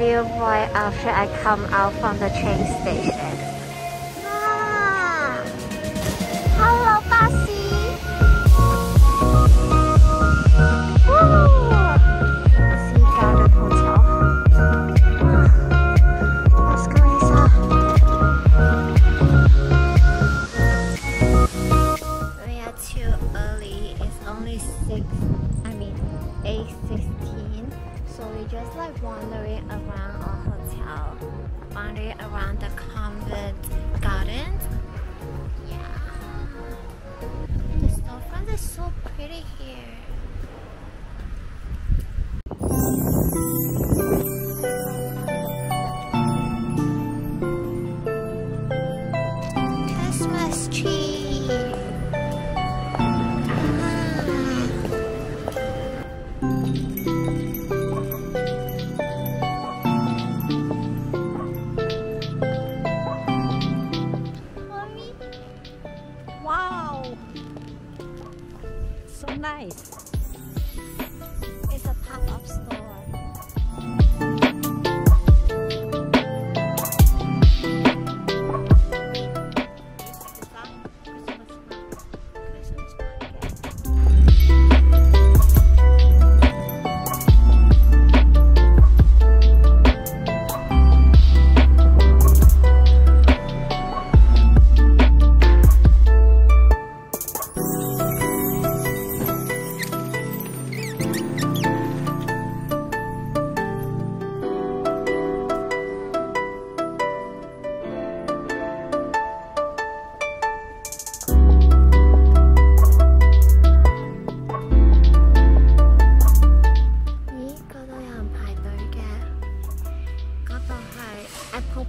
view right after I come out from the train station. Ah! Hello, Basi! Sea Garden Hotel. Let's go inside. We are too early. It's only 8:16. So we just like wandering around our hotel, wandering around the Covent Garden. Yeah, the storefront is so pretty here. Christmas tree. Wow, so nice. It's a pop-up store.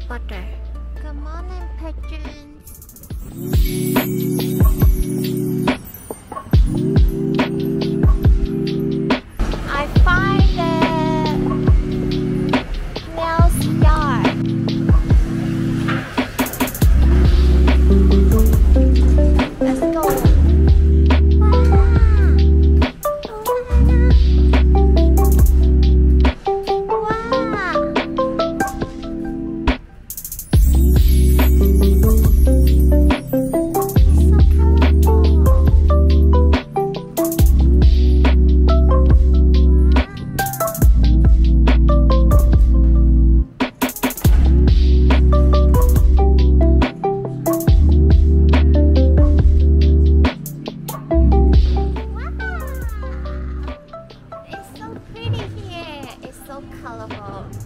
Butter. Come on in, patrons. I find it. Nail star. Let's go.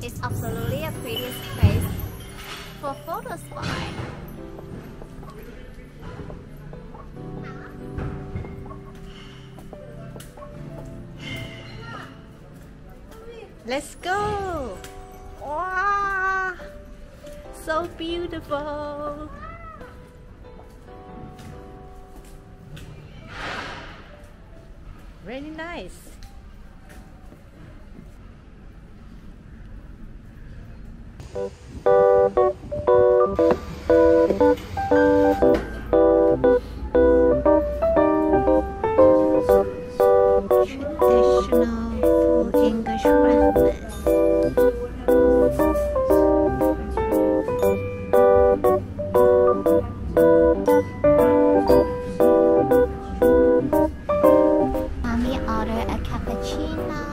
It's absolutely a pretty space for photo spot. Let's go! Wow! So beautiful! Really nice! Traditional full English breakfast. Mommy ordered a cappuccino,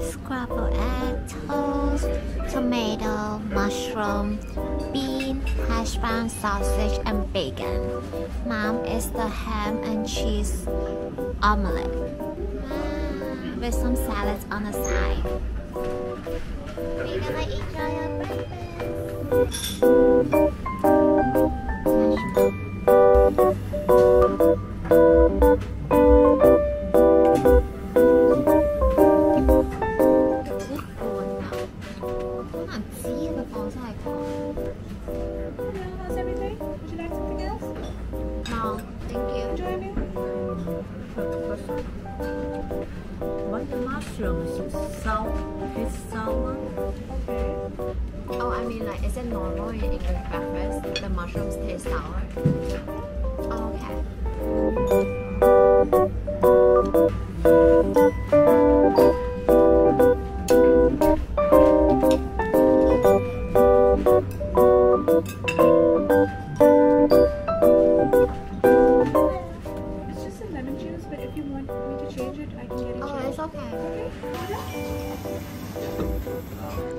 scrambled egg toast, tomato, mushroom, bean, hash brown, sausage, and bacon. Mom is the ham and cheese omelette with some salads on the side. We're gonna enjoy our breakfast. That's everything? Would you like something else? No, thank you. Join me? Why the mushrooms sour? It's sour. Oh, I mean like, is it normal in English breakfast? The mushrooms taste sour? Oh, okay.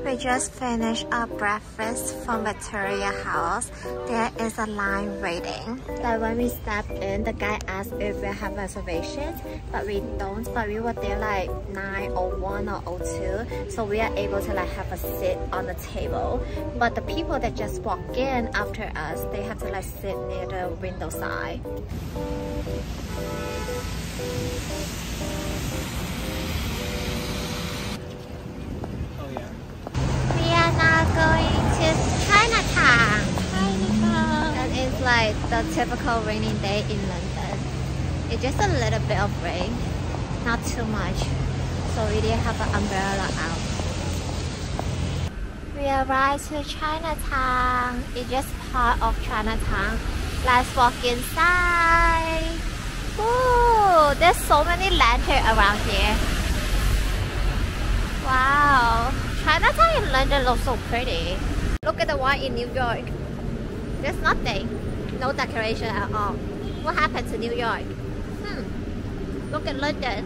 We just finished our breakfast from Victoria House. There is a line waiting. Like when we stepped in, the guy asked if we have reservations, but we don't. But we were there like 9:01 or 02, so we are able to like have a seat on the table. But the people that just walk in after us, they have to like sit near the window side. Going to Chinatown. And it's like the typical rainy day in London. It's just a little bit of rain, not too much. So we didn't have an umbrella out. We arrived to Chinatown. It's just part of Chinatown. Let's walk inside. Ooh, there's so many lanterns around here. Wow. Chinatown in London looks so pretty. Look at the one in New York. There's nothing. No decoration at all. What happened to New York? Look at London.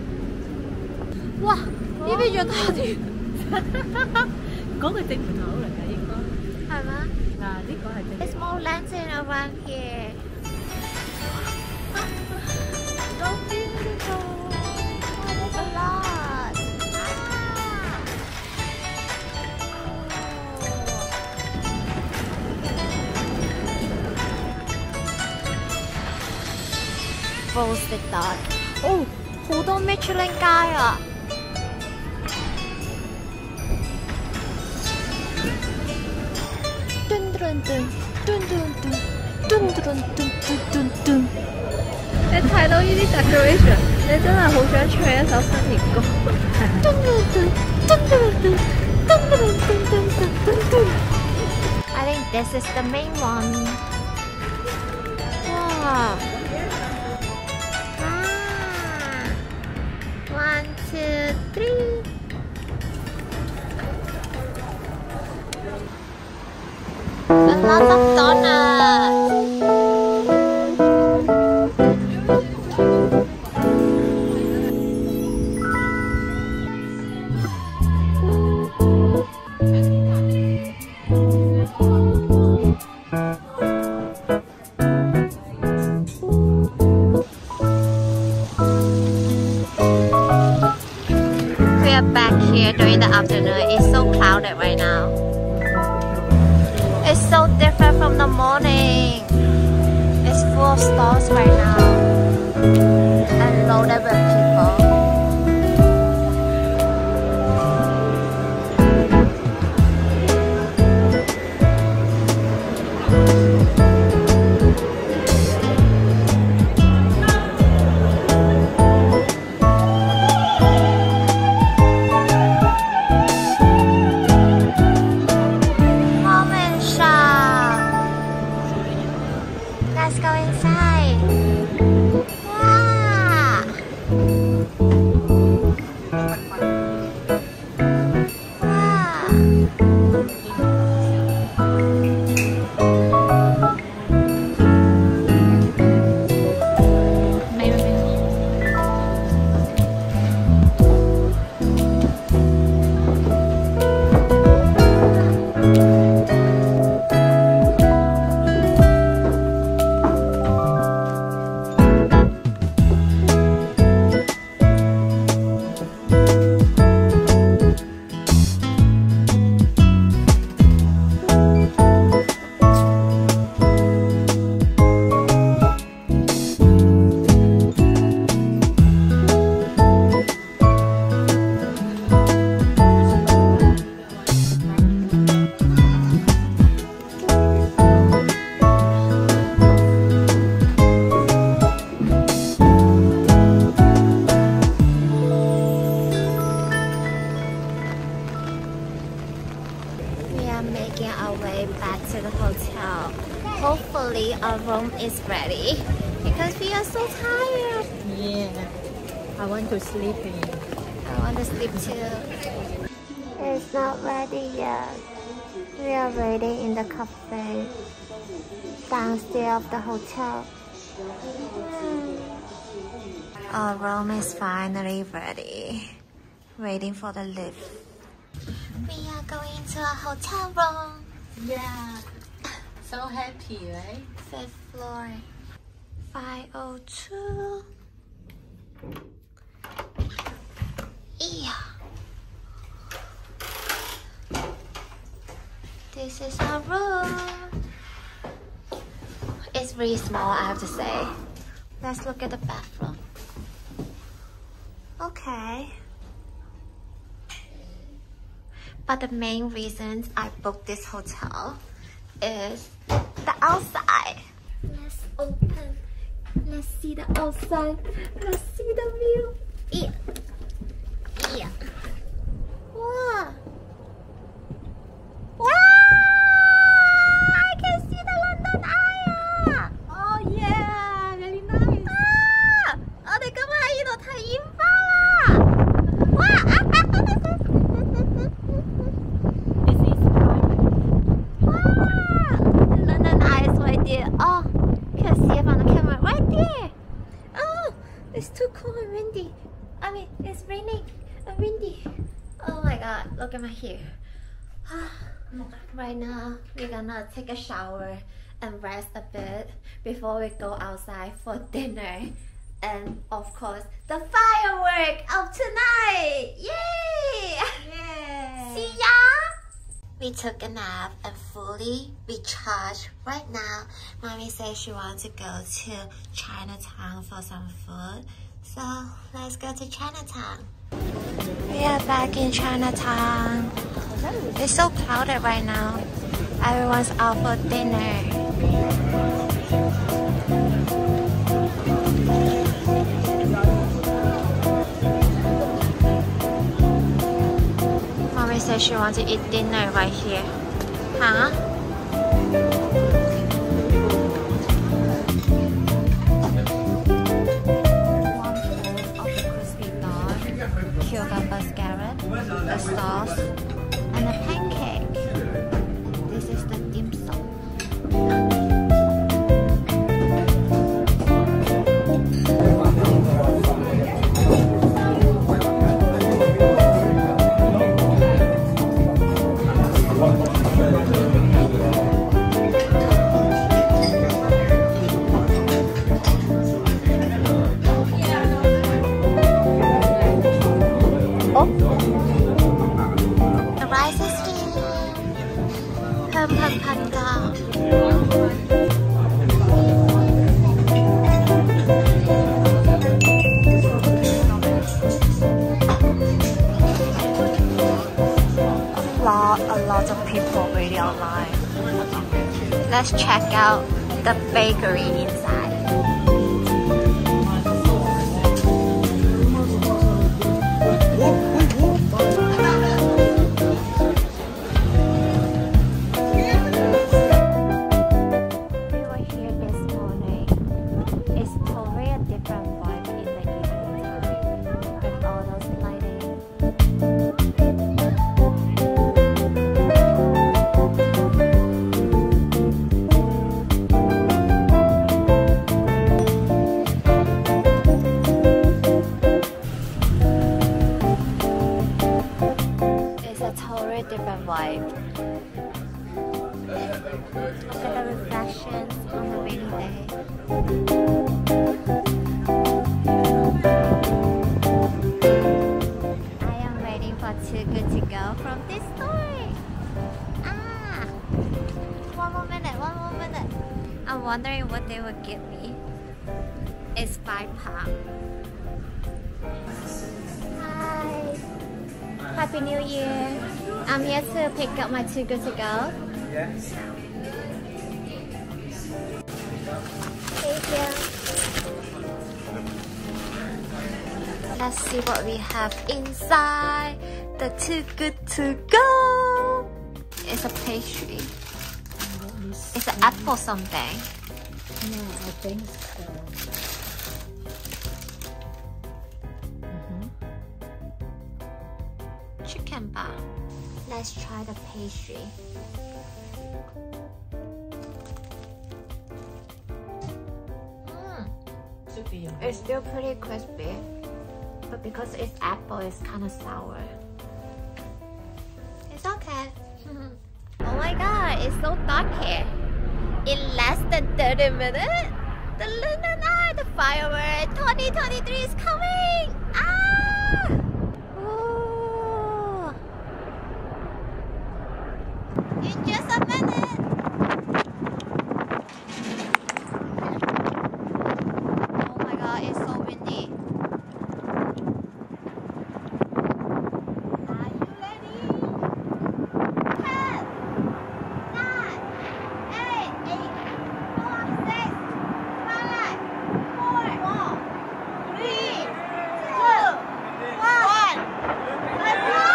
Wow, 呢邊仲多啲。嗰個政府頭嚟㗎應該。係咩？嗱，呢個係政府。There's more lantern around here. So beautiful. Oh, there's a lot. Roasted duck. Oh, 好多 Michelin 街啊！噔噔噔噔噔噔噔噔噔噔。你睇到呢啲 decoration， 你真係好想唱一首新年歌。噔噔噔噔噔噔噔噔噔噔。I think this is the main one. Wow. 1, 2, 3. And lots of donuts. We are back here during the afternoon. It's so clouded right now. It's so different from the morning. It's full of stores right now and loaded with people. Let's go inside. Wow. Making our way back to the hotel. Hopefully our room is ready because we are so tired. Yeah, I want to sleep in. I want to sleep too. It's not ready yet. We are waiting in the cafe downstairs of the hotel. Our room is finally ready. waiting for the lift. We are going to a hotel room. Yeah. So happy, right? 5th floor. 502. Yeah. This is our room. It's really small, I have to say. Let's look at the bathroom. Okay. But the main reason I booked this hotel is the outside. Let's open. Let's see the outside. Let's see the view. Yeah. Yeah. Wow. Wow! I can see the London Eye. Oh yeah, very nice. 我哋今日喺呢度睇煙花啦！哇！This is private. 哇 ！London Eye is right there. Oh, can see it on the camera right there. Oh, it's too cold and windy. I mean, it's raining and windy. Oh my God! Look at my hair. Right now, we're gonna take a shower and rest a bit before we go outside for dinner. And of course, the firework of tonight! Yay! Yeah. See ya! We took a nap and fully recharged. Right now, Mommy says she wants to go to Chinatown for some food. So let's go to Chinatown. We are back in Chinatown. It's so crowded right now. Everyone's out for dinner. Mommy says she wants to eat dinner right here. Huh? Cucumber scallop, the sauce, and a pancake. This is the dim sum. The rice is here. Panda. A lot of people waiting online. Let's check out the bakery inside. Different vibe. Look at the reflections on the rainy day. I am waiting for Too Good To Go from this store. One more minute. I'm wondering what they would give me. It's £5. Hi. Happy New Year. I'm here to pick up my Too Good To Go. Yes. Thank you. Let's see what we have inside the Too Good To Go. It's a pastry. It's an apple something. No, I think so. Chicken bar. Let's try the pastry. It's still pretty crispy. but because it's apple, it's kind of sour. It's okay. Oh my god, it's so dark here. In less than 30 minutes, the Lunar Night, the firework 2023 is coming! Ah! Ooh. In just a minute. Oh my god, it's so windy. Are you ready? 10, 9, 8, 4, 6, 5, 4, 3, 2, 1. Let's go!